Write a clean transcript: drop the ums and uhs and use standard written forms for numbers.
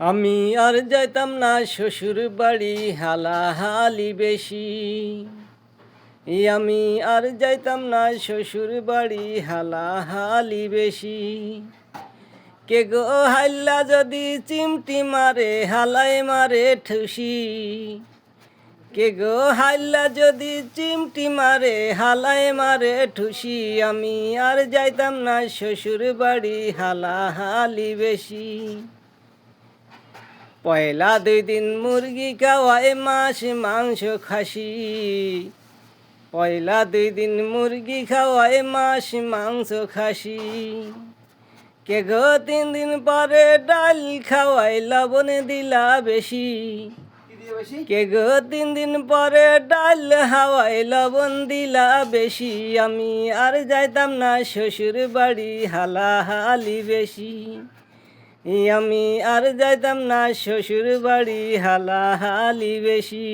আমি আর যাইতাম না শ্বশুর বাড়ি হালাহালি বেশি। আমি আর যাইতাম না শ্বশুর বাড়ি হালাহালি বেশি। কে গো হাল্লা যদি চিমটি মারে হালাই মারে ঠুসি। কে গো হাল্লা যদি চিমটি মারে হালাই মারে ঠুসি। আমি আর যাইতাম না শ্বশুর বাড়ি হালাহালি বেশি। পয়লা 2 দিন মুরগি খাওয়ায় মাছ মাংস খাসি। পয়লা 2 দিন মুরগি খাওয়ায় মাছ মাংস খাসি। কে গো 3 দিন পরে ডাল খাওয়াই লবণ দিলা বেশি। কে গো 3 দিন পরে ডাল হাওয়াই লবণ দিলা বেশি। আমি আর যাইতাম না শ্বশুর বাড়ি হালাহালি বেশি। আমি আর যাইতাম না শ্বশুর বাড়ি হালাহালি বেশি।